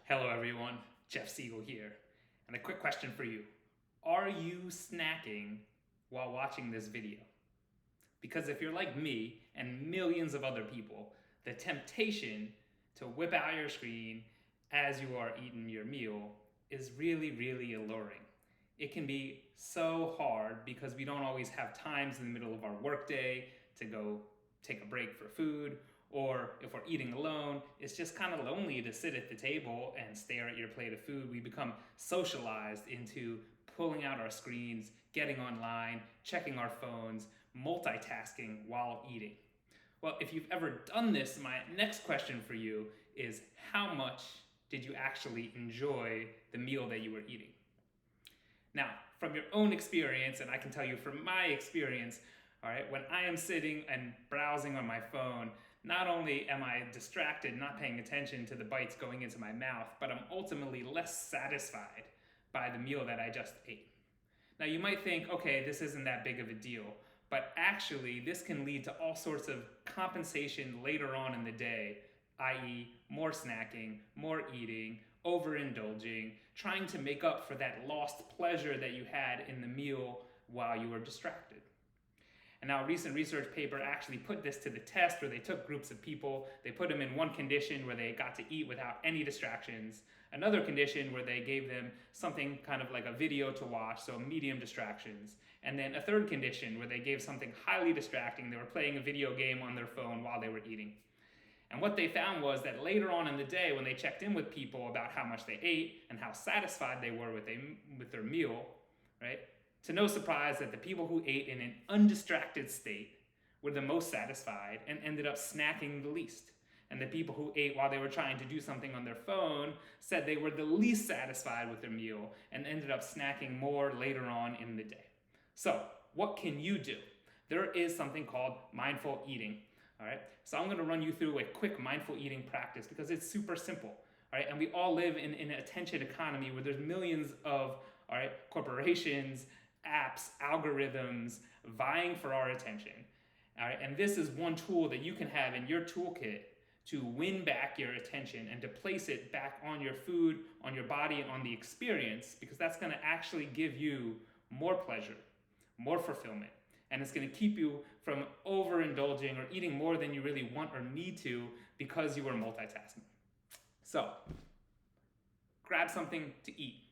Hello everyone, Jeff Siegel here. And a quick question for you. Are you snacking while watching this video? Because if you're like me and millions of other people, the temptation to whip out your screen as you are eating your meal is really, really alluring. It can be so hard because we don't always have times in the middle of our workday to go take a break for food, or if we're eating alone, it's just kind of lonely to sit at the table and stare at your plate of food. We become socialized into pulling out our screens, getting online, checking our phones, multitasking while eating. Well, if you've ever done this, my next question for you is how much did you actually enjoy the meal that you were eating? Now, from your own experience, and I can tell you from my experience, all right, when I am sitting and browsing on my phone, not only am I distracted, not paying attention to the bites going into my mouth, but I'm ultimately less satisfied by the meal that I just ate. Now, you might think, okay, this isn't that big of a deal, but actually, this can lead to all sorts of compensation later on in the day, i.e., more snacking, more eating, overindulging, trying to make up for that lost pleasure that you had in the meal while you were distracted. And now a recent research paper actually put this to the test where they took groups of people, they put them in one condition where they got to eat without any distractions, another condition where they gave them something kind of like a video to watch, so medium distractions, and then a third condition where they gave something highly distracting, they were playing a video game on their phone while they were eating. And what they found was that later on in the day, when they checked in with people about how much they ate and how satisfied they were with their meal, right? To no surprise that the people who ate in an undistracted state were the most satisfied and ended up snacking the least. And the people who ate while they were trying to do something on their phone said they were the least satisfied with their meal and ended up snacking more later on in the day. So, what can you do? There is something called mindful eating. All right, so I'm going to run you through a quick mindful eating practice because it's super simple. All right, and we all live in an attention economy where there's millions of corporations, apps, algorithms vying for our attention. All right, and this is one tool that you can have in your toolkit to win back your attention and to place it back on your food, on your body, and on the experience, because that's going to actually give you more pleasure, more fulfillment. And it's going to keep you from overindulging or eating more than you really want or need to because you are multitasking. So, grab something to eat,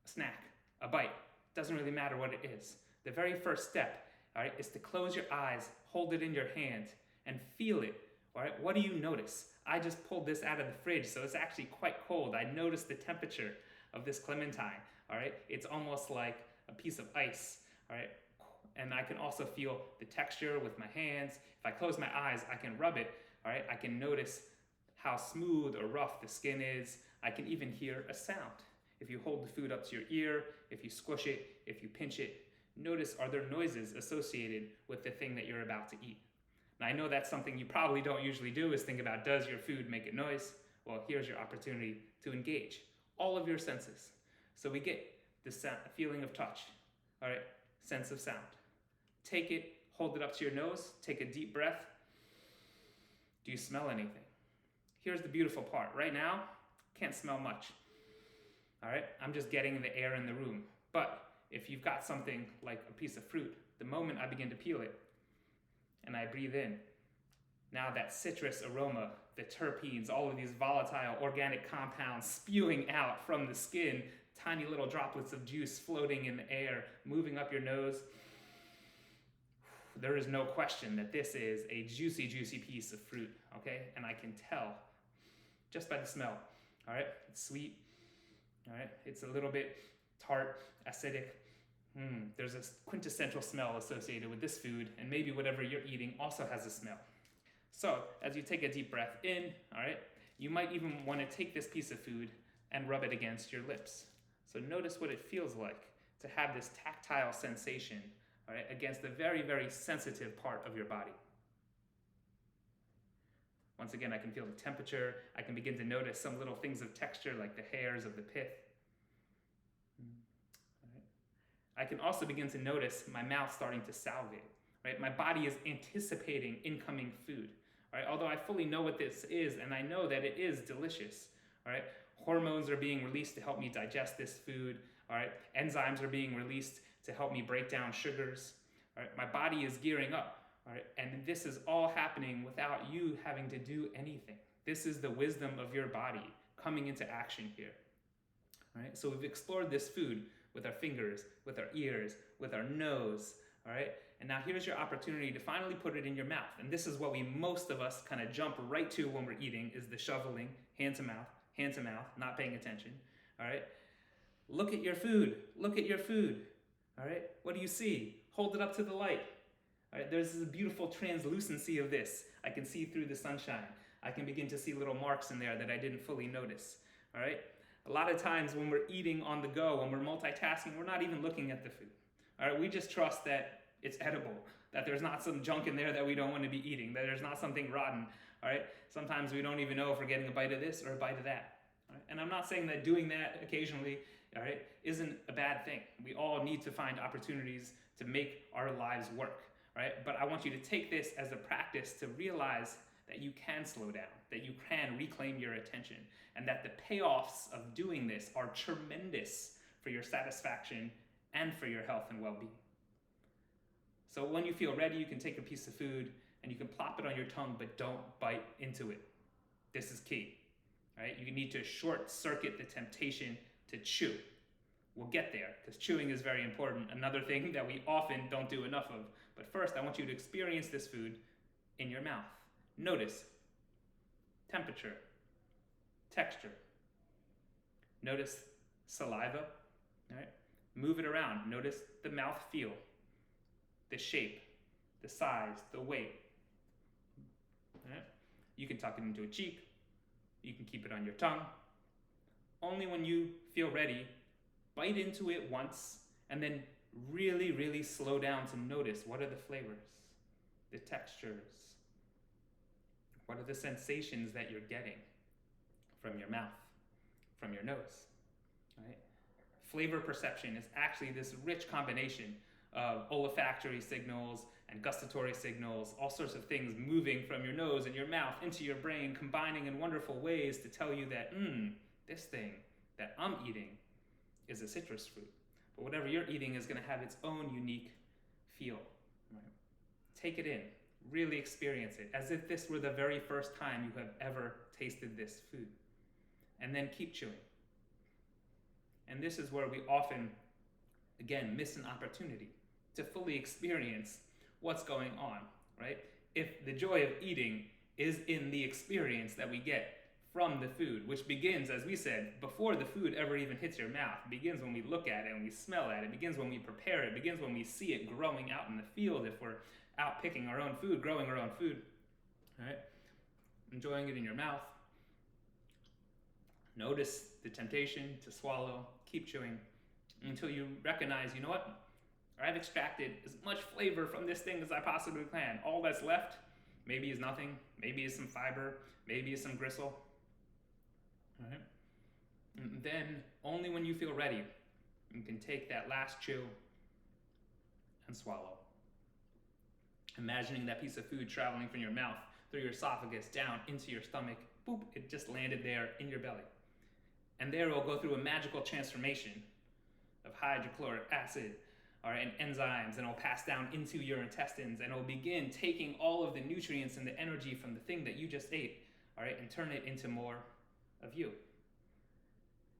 a snack, a bite. Doesn't really matter what it is. The very first step, all right, is to close your eyes, hold it in your hand, and feel it. All right, what do you notice? I just pulled this out of the fridge, so it's actually quite cold. I noticed the temperature of this clementine. All right, it's almost like a piece of ice. All right. And I can also feel the texture with my hands. If I close my eyes, I can rub it, all right? I can notice how smooth or rough the skin is. I can even hear a sound. If you hold the food up to your ear, if you squish it, if you pinch it, notice, are there noises associated with the thing that you're about to eat? Now, I know that's something you probably don't usually do, is think about, does your food make a noise? Well, here's your opportunity to engage all of your senses. So we get the feeling of touch, all right? Sense of sound. Take it, hold it up to your nose, take a deep breath. Do you smell anything? Here's the beautiful part. Right now, can't smell much. All right, I'm just getting the air in the room. But if you've got something like a piece of fruit, the moment I begin to peel it and I breathe in, now that citrus aroma, the terpenes, all of these volatile organic compounds spewing out from the skin, tiny little droplets of juice floating in the air, moving up your nose. There is no question that this is a juicy, juicy piece of fruit, okay? And I can tell just by the smell, all right? It's sweet, all right? It's a little bit tart, acidic. There's a quintessential smell associated with this food, and maybe whatever you're eating also has a smell. So as you take a deep breath in, all right, you might even want to take this piece of food and rub it against your lips. So notice what it feels like to have this tactile sensation, all right, against the very, very sensitive part of your body. Once again, I can feel the temperature. I can begin to notice some little things of texture like the hairs of the pith. All right. I can also begin to notice my mouth starting to salivate. Right? My body is anticipating incoming food. Right? Although I fully know what this is and I know that it is delicious. All right? Hormones are being released to help me digest this food. All right, enzymes are being released to help me break down sugars. All right, my body is gearing up. All right, and this is all happening without you having to do anything. This is the wisdom of your body coming into action here. All right, so we've explored this food with our fingers, with our ears, with our nose. All right, and now here's your opportunity to finally put it in your mouth. And this is what most of us kind of jump right to when we're eating, is the shoveling, hand to mouth, not paying attention. All right, look at your food. Look at your food. All right, what do you see? Hold it up to the light. All right, there's this beautiful translucency of this. I can see through the sunshine. I can begin to see little marks in there that I didn't fully notice. All right, a lot of times when we're eating on the go, when we're multitasking, we're not even looking at the food. All right, we just trust that it's edible, that there's not some junk in there that we don't want to be eating, that there's not something rotten. All right, sometimes we don't even know if we're getting a bite of this or a bite of that. All right? And I'm not saying that doing that occasionally, all right, isn't a bad thing. We all need to find opportunities to make our lives work. Right? But I want you to take this as a practice to realize that you can slow down, that you can reclaim your attention, and that the payoffs of doing this are tremendous for your satisfaction and for your health and well-being. So when you feel ready, you can take a piece of food and you can plop it on your tongue, but don't bite into it. This is key. Right? You need to short circuit the temptation to chew. We'll get there, because chewing is very important. Another thing that we often don't do enough of. But first, I want you to experience this food in your mouth. Notice temperature, texture. Notice saliva. All right? Move it around. Notice the mouth feel, the shape, the size, the weight. All right? You can tuck it into a cheek. You can keep it on your tongue. Only when you feel ready, bite into it once, and then really, really slow down to notice what are the flavors, the textures, what are the sensations that you're getting from your mouth, from your nose. Right? Flavor perception is actually this rich combination of olfactory signals and gustatory signals, all sorts of things moving from your nose and your mouth into your brain, combining in wonderful ways to tell you that, this thing that I'm eating is a citrus fruit. But whatever you're eating is going to have its own unique feel. Right? Take it in. Really experience it as if this were the very first time you have ever tasted this food. And then keep chewing. And this is where we often, again, miss an opportunity to fully experience what's going on, right? If the joy of eating is in the experience that we get from the food, which begins, as we said, before the food ever even hits your mouth. It begins when we look at it and we smell at it. It begins when we prepare it. It begins when we see it growing out in the field, if we're out picking our own food, growing our own food. All right? Enjoying it in your mouth. Notice the temptation to swallow. Keep chewing until you recognize, you know what? I've extracted as much flavor from this thing as I possibly can. All that's left maybe is nothing. Maybe is some fiber. Maybe is some gristle. All right? And then, only when you feel ready, you can take that last chew and swallow. Imagining that piece of food traveling from your mouth, through your esophagus, down into your stomach. Boop, it just landed there in your belly. And there it will go through a magical transformation of hydrochloric acid, all right, and enzymes, and it'll pass down into your intestines, and it'll begin taking all of the nutrients and the energy from the thing that you just ate, all right, and turn it into more of you.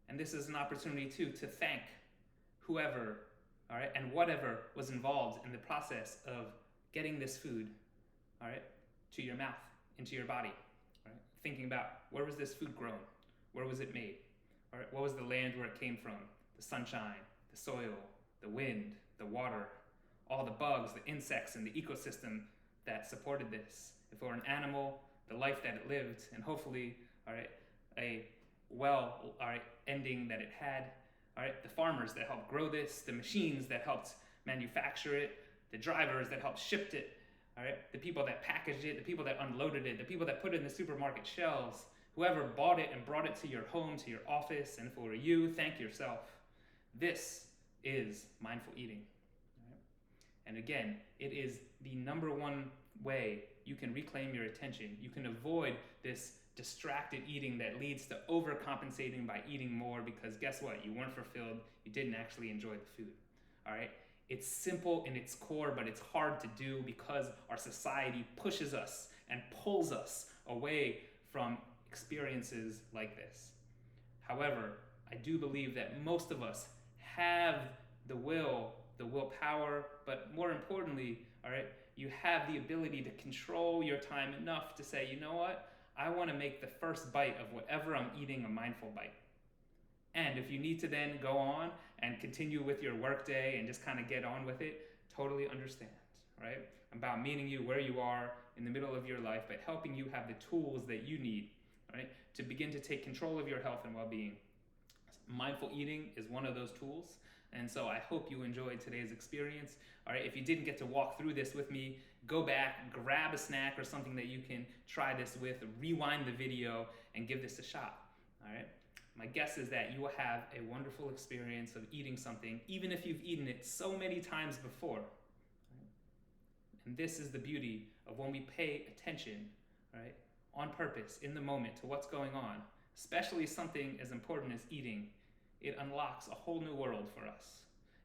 And this is an opportunity too to thank whoever, all right, and whatever was involved in the process of getting this food, all right, to your mouth, into your body. All right? Thinking about, where was this food grown? Where was it made? All right, what was the land where it came from? The sunshine, the soil, the wind, the water, all the bugs, the insects, and the ecosystem that supported this. If it were an animal, the life that it lived, and hopefully, all right, a ending that it had. All right, the farmers that helped grow this, the machines that helped manufacture it, the drivers that helped ship it, all right, the people that packaged it, the people that unloaded it, the people that put it in the supermarket shelves, whoever bought it and brought it to your home, to your office, and for you, thank yourself. This is mindful eating. Right? And again, it is the number one way you can reclaim your attention. You can avoid this distracted eating that leads to overcompensating by eating more because guess what? You weren't fulfilled. You didn't actually enjoy the food. All right? It's simple in its core, but it's hard to do because our society pushes us and pulls us away from experiences like this. However, I do believe that most of us have the willpower, but more importantly, all right, you have the ability to control your time enough to say, you know what? I want to make the first bite of whatever I'm eating a mindful bite. And if you need to then go on and continue with your workday and just kind of get on with it, totally understand, right? I'm about meeting you where you are in the middle of your life, but helping you have the tools that you need, right, to begin to take control of your health and well-being. Mindful eating is one of those tools. And so I hope you enjoyed today's experience. All right, if you didn't get to walk through this with me, go back, grab a snack or something that you can try this with, rewind the video, and give this a shot. All right. My guess is that you will have a wonderful experience of eating something, even if you've eaten it so many times before. Right? And this is the beauty of when we pay attention, right, on purpose, in the moment, to what's going on, especially something as important as eating. It unlocks a whole new world for us.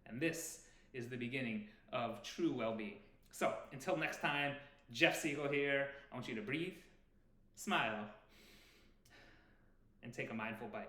And this is the beginning of true well-being. So until next time, Jeff Siegel here. I want you to breathe, smile, and take a mindful bite.